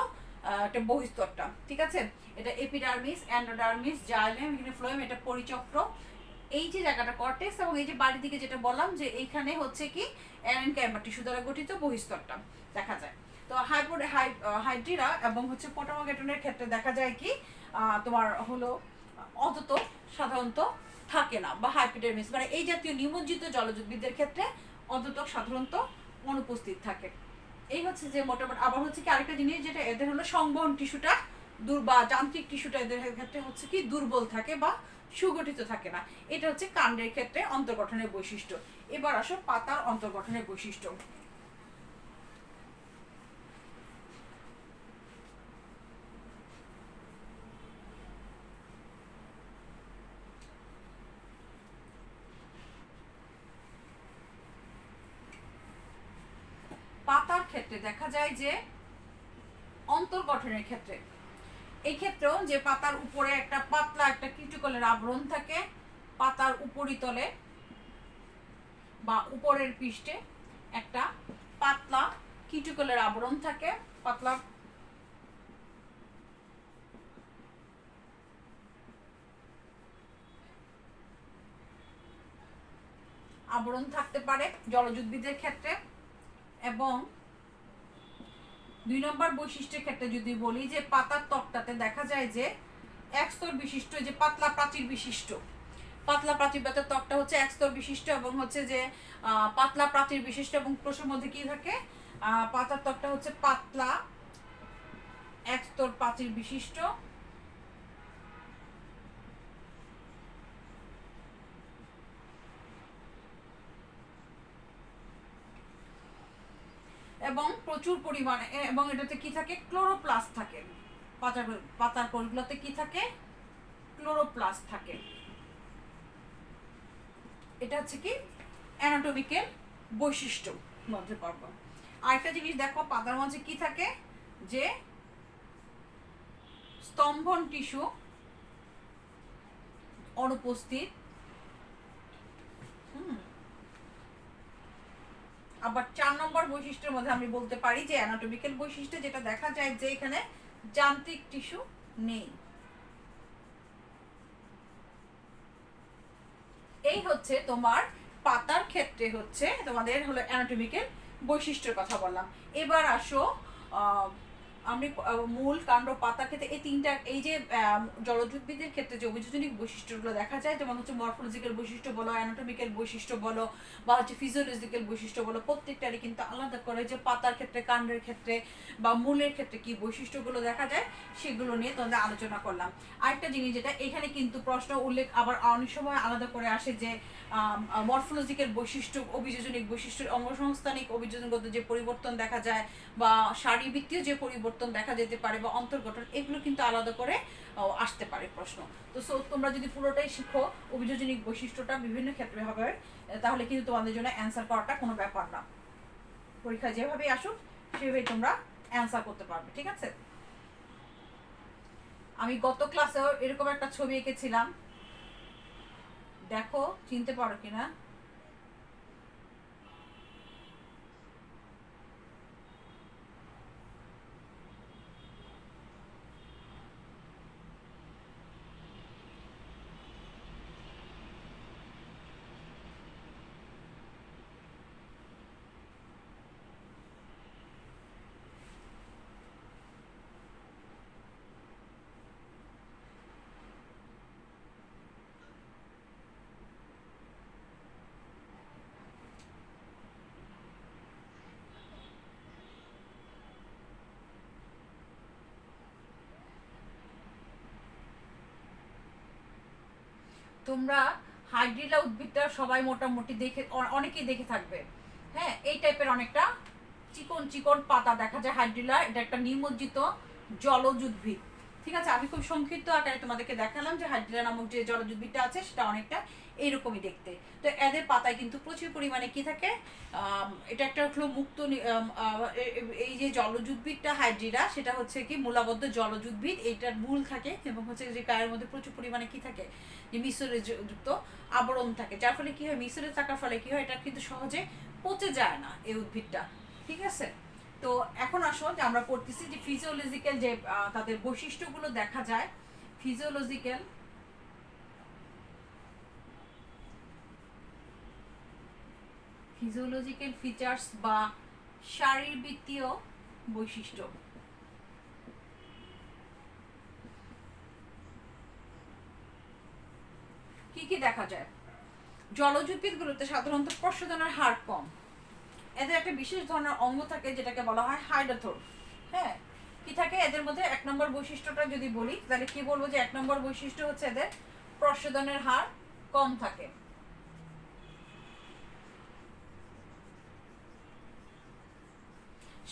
একটা বহিস্তরটা, ঠিক আছে। এটা এপিডার্মিস, এন্ডোডার্মিস, জাইলেম, এখানে ফ্লোয়েম, এটা পরিচক্র। এই যে জায়গাটা কর্টেক্স, এবং এই যে বাড়ির দিকে যেটা বললাম যে এইখানে হচ্ছে কি এনকামার টিস্যু দ্বারা গঠিত বহিস্তরটা দেখা যায়। তো হাইড্রিরা এবং হচ্ছে পোটামোগেটনের ক্ষেত্রে দেখা যায় কি তোমার হলো অন্তত সাধারণত থাকে না, বা হাইপিডার্মিস মানে এই জাতীয় নিমজ্জিত জলজুদ্ভিদের ক্ষেত্রে অন্তত সাধারণত অনুপস্থিত থাকে। এই হচ্ছে যে মোটামুটি। আবার হচ্ছে কি আরেকটা জিনিস যেটা এদের হলো সংবহন টিস্যুটা বা যান্ত্রিক টিস্যুটা এদের ক্ষেত্রে হচ্ছে কি দুর্বল থাকে বা সুগঠিত থাকে না। এটা হচ্ছে কাণ্ডের ক্ষেত্রে অন্তর্গঠনের বৈশিষ্ট্য। এবার আসো পাতার অন্তর্গঠনের বৈশিষ্ট্য। পাতার ক্ষেত্রে দেখা যায় যে অন্তর্গঠনের ক্ষেত্রে এই ক্ষেত্রেও যে পাতার উপরে একটা পাতলা একটা কিউটিকলের আবরণ থাকে, পাতার উপরিতলে বা উপরের পৃষ্ঠে একটা পাতলা কিউটিকলের আবরণ থাকে, পাতলা আবরণ থাকতে পারে জলজুদ্ভিদের ক্ষেত্রে। এবং 2 নম্বর বৈশিষ্ট্যের ক্ষেত্রে যদি বলি যে পাতার ত্বকটাতে দেখা যায় যে একস্তর বিশিষ্ট, যে পাতলা প্রাচীর বিশিষ্ট, পাতলা প্রাচীর পাতার ত্বকটা হচ্ছে একস্তর বিশিষ্ট এবং হচ্ছে যে পাতলা প্রাচীর বিশিষ্ট, এবং কোষের মধ্যে কি থাকে পাতার ত্বকটা হচ্ছে পাতলা একস্তর প্রাচীর বিশিষ্ট এবং প্রচুর পরিমাণে, এবং এটাতে কি থাকে ক্লোরোপ্লাস্ট থাকে, পাতার কোষগুলোতে কি থাকে ক্লোরোপ্লাস্ট থাকে। এটা হচ্ছে কি অ্যানাটমিক্যাল বৈশিষ্ট্য মধ্যে পড়ব। আরেকটা জিনিস দেখো পাতার মধ্যে কি থাকে যে স্তম্ভন টিস্যু অনুপস্থিত। আবার 4 নম্বর বৈশিষ্ট্যের মধ্যে আমি বলতে পারি যে অ্যানাটমিক্যাল বৈশিষ্ট্য যেটা দেখা যায় যে এখানে যান্ত্রিক টিস্যু নেই। এই হচ্ছে তোমার পাতার ক্ষেত্রে হচ্ছে তোমাদের হলো অ্যানাটমিক্যাল বৈশিষ্ট্যের কথা বললাম। এবার আসো আমি মূল কাণ্ড পাতার ক্ষেত্রে এই তিনটা, এই যে জলজুদ্ভিদের ক্ষেত্রে যে অভিযোজনিক বৈশিষ্ট্যগুলো দেখা যায়, যেমন হচ্ছে মরফোলজিক্যাল বৈশিষ্ট্য বলো, অ্যানাটমিক্যাল বৈশিষ্ট্য বলো, বা হচ্ছে ফিজিওলজিক্যাল বৈশিষ্ট্য বলো, প্রত্যেকটারই কিন্তু আলাদা করে যে পাতার ক্ষেত্রে, কাণ্ডের ক্ষেত্রে বা মূলের ক্ষেত্রে কি বৈশিষ্ট্যগুলো দেখা যায় সেগুলো নিয়ে তোমাদের আলোচনা করলাম। আরেকটা জিনিস যেটা এখানে কিন্তু প্রশ্ন উল্লেখ আবার অনেক সময় আলাদা করে আসে যে মরফোলজিক্যাল বৈশিষ্ট্য, অভিযোজনিক বৈশিষ্ট্য, অঙ্গসংস্থানিক অভিযোজনগত যে পরিবর্তন দেখা যায় বা শারীরবৃত্তীয় যে পরিবর্তন দেখা যেতে পারে বা অন্তর্গঠন, এগুলো কিন্তু আলাদা করে আসতে পারে প্রশ্ন। তো তোমরা যদি পুরোটাই শিখো অভিযোজনিক বৈশিষ্ট্যটা বিভিন্ন ক্ষেত্রে হবে, তাহলে কিন্তু তোমাদের জন্য অ্যান্সার করাটা কোনো ব্যাপার না। পরীক্ষায় যেভাবেই আসুক সেভাবেই তোমরা অ্যান্সার করতে পারবে, ঠিক আছে। আমি গত ক্লাসেও এরকম একটা ছবি এঁকেছিলাম, দেখো চিনতে পারো কিনা। তোমরা হাইড্রিলা উদ্ভিদটা সবাই মোটামুটি দেখে, অনেকেই দেখে থাকবে। হ্যাঁ, এই টাইপের অনেকটা চিকন চিকন পাতা দেখা যায় হাইড্রিলা। এটা একটা নিমজ্জিত জলজ উদ্ভিদ, ঠিক আছে। আমি খুব সংক্ষিপ্ত আকারে তোমাদেরকে দেখালাম যে হাইড্রিলা নামক যে জলজ উদ্ভিদটা আছে সেটা অনেকটা এইরকমই দেখতে। তো এদের পাতায় কিন্তু প্রচুর পরিমাণে কি থাকে, এটা একটা হলো মুক্ত এই যে জলজ উদ্ভিদটা হাইড্রিলা, সেটা হচ্ছে কি মূলাবদ্ধ জলজ উদ্ভিদ। এইটার মূল থাকে এবং হচ্ছে যে গায়ের মধ্যে প্রচুর পরিমাণে কি থাকে যে মিশ্রে যুক্ত আবরণ থাকে, যার ফলে কি হয় মিশ্রে থাকার ফলে কি হয় এটা কিন্তু সহজে পচে যায় না এই উদ্ভিদটা, ঠিক আছে। তো এখন আসো যে আমরা পড়তেছি যে ফিজিওলজিক্যাল যে তাদের বৈশিষ্ট্যগুলো দেখা যায়, ফিজিওলজিক্যাল ফিজিওলজিক্যাল ফিচার্স বা শারীরবৃত্তীয় বৈশিষ্ট্য। কি কি দেখা যায়? জলজ উদ্ভিদগুলোতে সাধারণত প্রস্রবণের হার কম। এদের একটা বিশেষ ধরনের অঙ্গ থাকে যেটাকে বলা হয় হাইড্রোথোর। হ্যাঁ, কি থাকে এদের মধ্যে? এক নম্বর বৈশিষ্ট্যটা যদি বলি তাহলে কি বলবো যে এক নম্বর বৈশিষ্ট্য হচ্ছে এদের প্রস্রবণের হার কম থাকে।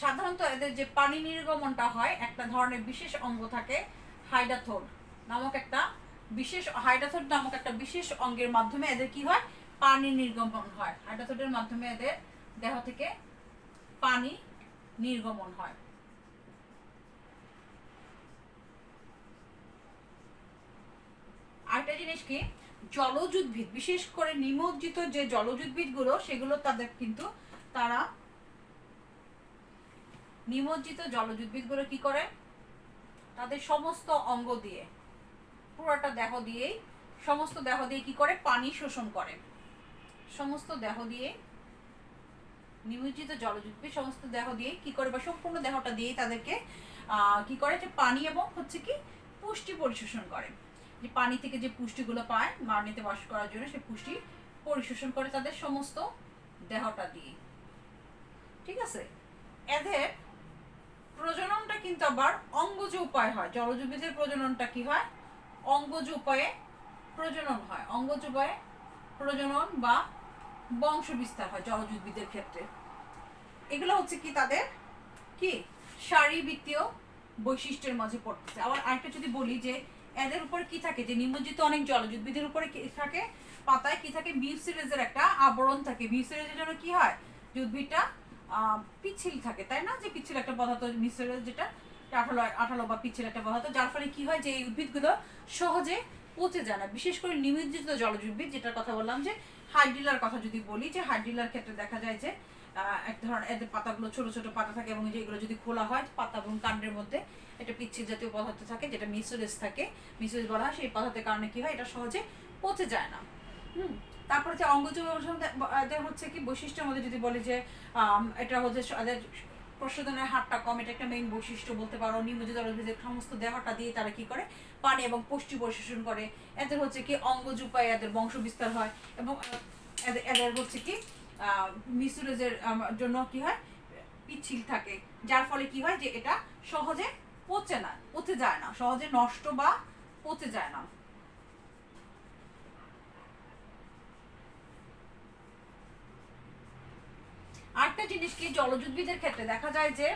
সাধারণত এদের যে পানি নির্গমনটা হয় একটা ধরনের বিশেষ অঙ্গ থাকে হাইড্রোথোর নামক একটা বিশেষ অঙ্গের মাধ্যমে এদের কি হয়? পানি নির্গমন হয়। হাইড্রোথোরের মাধ্যমে এদের দেহ থেকে পানি নির্গমন হয়। আরেকটা জিনিস কি, জলজ উদ্ভিদ বিশেষ করে নিমজ্জিত যে জলজ উদ্ভিদগুলো সেগুলো তাদের কিন্তু তারা নিমজ্জিত জলজ উদ্ভিদগুলো কি করে? তাদের সমস্ত অঙ্গ দিয়ে পুরোটা দেহ দিয়েই সমস্ত দেহ দিয়ে কি করে? পানি শোষণ করে। সমস্ত দেহ দিয়ে নিমজ্জিত জলজ উদ্ভিদ সমস্ত দেহ দিয়ে কি করে বা সম্পূর্ণ দেহটা দিয়েই তাদেরকে কি করে? যে পানি এবং হচ্ছে কি পুষ্টি পরিশোষণ করে। যে পানি থেকে যে পুষ্টিগুলো পায় মাটিতে বাস করার জন্য সেই পুষ্টি পরিশোষণ করে তাদের সমস্ত দেহটা দিয়ে, ঠিক আছে। এদের প্রজননটা কিন্তু আবার অঙ্গজ উপায় হয়। জলজ উদ্ভিদের প্রজননটা কি হয়? অঙ্গজ উপায়ে প্রজনন হয়। অঙ্গজ উপায়ে প্রজনন বা বংশ বিস্তার হয় জলজ উদ্ভিদের ক্ষেত্রে। এগুলো হচ্ছে কি তাদের কি শারীরবৃত্তীয় বৈশিষ্ট্যের মাঝে পড়তেছে। আবার আরেকটা যদি বলি যে এদের উপরে কি থাকে, যে নিমজ্জিত অনেক জলজ উদ্ভিদের উপরে কি থাকে? পাতায় কি থাকে? মিউসিলেজের একটা আবরণ থাকে। মিউসিলেজের জন্য কি হয়? যে উদ্ভিদটা পিচ্ছিল থাকে, তাই না? যে পিচ্ছিল একটা পদার্থ মিউসিলেজ, যেটা আঠালো আঠালো বা পিচ্ছিল একটা পদার্থ, যার ফলে কি হয়? যে এই উদ্ভিদগুলো সহজে পচে যায় না। বিশেষ করে নিমজ্জিত জলজ উদ্ভিদ যেটার কথা বললাম, যে হাইড্রিলার কথা যদি বলি, যে হাইড্রিলার ক্ষেত্রে দেখা যায় যে এক ধরনের এদের পাতাগুলো ছোট ছোট পাতা থাকে এবং যেগুলো যদি খোলা হয় পাতা এবং কাণ্ডের মধ্যে একটা পিচ্ছিল জাতীয় পদার্থ থাকে যেটা মিউসিলেজ থাকে, মিউসিলেজ বলা হয়। সেই পদার্থের কারণে কি হয়? এটা সহজে পচে যায় না। তারপরে যে অঙ্গজ এদের হচ্ছে কি বৈশিষ্ট্যের মধ্যে যদি বলি যে এটা হচ্ছে এদের প্রস্রবণের হারটা কম, এটা একটা মেইন বৈশিষ্ট্য বলতে পারো। নিমজ্জিত উদ্ভিদের সমস্ত দেহটা দিয়ে তারা কি করে? পানি এবং পুষ্টি পরিশোষণ করে। এদের হচ্ছে কি অঙ্গজ উপায়ে এদের বংশ বিস্তার হয় এবং এদের হচ্ছে কি মিউসিলেজের জন্য কি হয়? পিচ্ছিল থাকে, যার ফলে কি হয়? যে এটা সহজে পচে যায় না, সহজে নষ্ট বা পচে যায় না। আরেকটা জিনিস কি, জলজ উদ্ভিদের ক্ষেত্রে দেখা যায় যে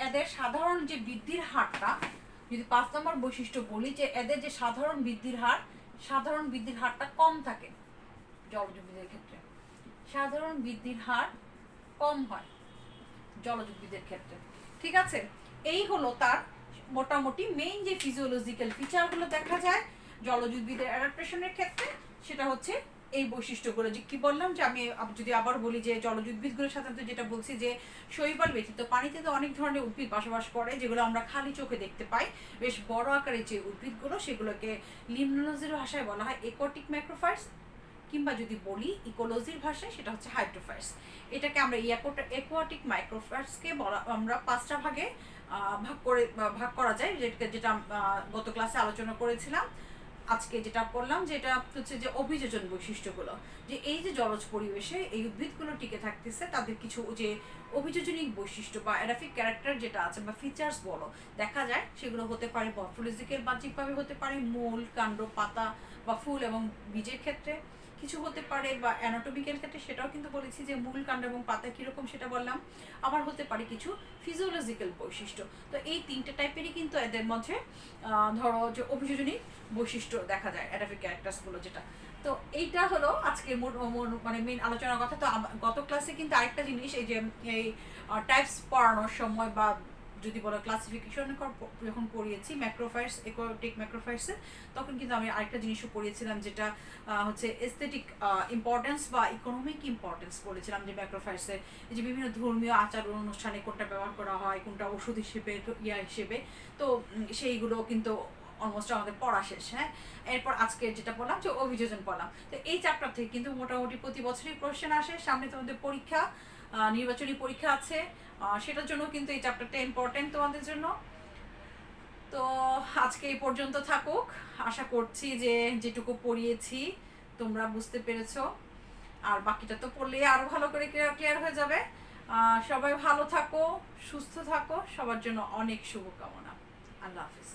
এদের সাধারণ যে বৃদ্ধির হারটা, যদি 5 নম্বর বৈশিষ্ট্য বলি, যে এদের যে সাধারণ বৃদ্ধির হারটা কম থাকে। জলজ উদ্ভিদের ক্ষেত্রে সাধারণ বৃদ্ধির হার কম হয় জলজ উদ্ভিদের ক্ষেত্রে, ঠিক আছে। এই হলো তার মোটামুটি মেইন যে ফিজিওলজিক্যাল ফিচারগুলো দেখা যায় জলজ উদ্ভিদের অ্যাডাপ্টেশনের ক্ষেত্রে, সেটা হচ্ছে এই বৈশিষ্ট্যগুলো। যে কি বললাম, যে আমি যদি আবার বলি যে জলজ উদ্ভিদগুলোর সাধারণত যেটা বলছি যে শৈবাল ব্যতীত পানিতে তো অনেক ধরনের উদ্ভিদ বসবাস করে যেগুলো আমরা খালি চোখে দেখতে পাই। বেশ বড় আকারের যে উদ্ভিদগুলো সেগুলোকে লিমনোলজির ভাষায় বলা হয় একোটিক ম্যাক্রোফাইটস, কিংবা যদি বলি ইকোলজির ভাষায় সেটা হচ্ছে হাইড্রোফাইটস। এটাকে আমরা অ্যাকোয়াটিক মাইক্রোফাইটসকে আমরা 5টা ভাগে ভাগ করা যায়, যেটা গত ক্লাসে আলোচনা করেছিলাম। আজকে যেটা করলাম যেটা হচ্ছে যে অভিযোজন বৈশিষ্ট্যগুলো, যে এই যে জলজ পরিবেশে এই উদ্ভিদগুলো টিকে থাকতেছে তাদের কিছু যে অভিযোজনিক বৈশিষ্ট্য বা অ্যাডাফিক ক্যারেক্টার যেটা আছে বা ফিচার্স বলো দেখা যায়, সেগুলো হতে পারে মরফোলজিক্যাল বাহ্যিকভাবে হতে পারে মূল, কাণ্ড, পাতা বা ফুল এবং বীজের ক্ষেত্রে কিছু হতে পারে, বা অ্যানাটমিক্যাল ক্ষেত্রে সেটাও কিন্তু বলেছি যে মূল, কাণ্ড এবং পাতা কীরকম সেটা বললাম। আবার হতে পারে কিছু ফিজিওলজিক্যাল বৈশিষ্ট্য। তো এই 3টে টাইপেরই কিন্তু এদের মধ্যে ধরো যে অভিযোজনী বৈশিষ্ট্য দেখা যায়, অ্যাডাফিক ক্যারেক্টার্সগুলো যেটা। তো এইটা হলো আজকের মানে মেইন আলোচনার কথা। তো গত ক্লাসে কিন্তু আরেকটা জিনিস, এই যে এই টাইপস পড়ানোর সময় বা যদি বলো ক্লাসিফিকেশন যখন পড়িয়েছি ম্যাক্রোফাইটস একোটিক ম্যাক্রোফাইটসে, তখন কিন্তু আমি আরেকটা জিনিসও পড়িয়েছিলাম, যেটা হচ্ছে এস্থেটিক ইম্পর্টেন্স বা ইকোনমিক ইম্পর্টেন্স বলেছিলাম, যে ম্যাক্রোফাইটসের এই যে বিভিন্ন ধর্মীয় আচার অনুষ্ঠানে কোনটা ব্যবহার করা হয়, কোনটা ওষুধ হিসেবে হিসেবে, তো সেইগুলো কিন্তু অলমোস্ট আমাদের পড়া শেষ। হ্যাঁ, এরপর আজকে যেটা বললাম যে অভিযোজন পড়লাম। তো এই চ্যাপ্টার থেকে কিন্তু মোটামুটি প্রতি বছরই কোশ্চেন আসে। সামনে তোমাদের পরীক্ষা, নির্বাচনী পরীক্ষা আছে, সেটার জন্য কিন্তু এই চ্যাপ্টারটা ইম্পর্টেন্ট তোমাদের জন্য। তো আজকে এই পর্যন্ত থাকুক। আশা করছি যে যেটুকু পড়িয়েছি তোমরা বুঝতে পেরেছো, আর বাকিটা তো পড়লে আরো ভালো করে ক্লিয়ার হয়ে যাবে। সবাই ভালো থাকো, সুস্থ থাকো, সবার জন্য অনেক শুভকামনা। আল্লাহ হাফিজ।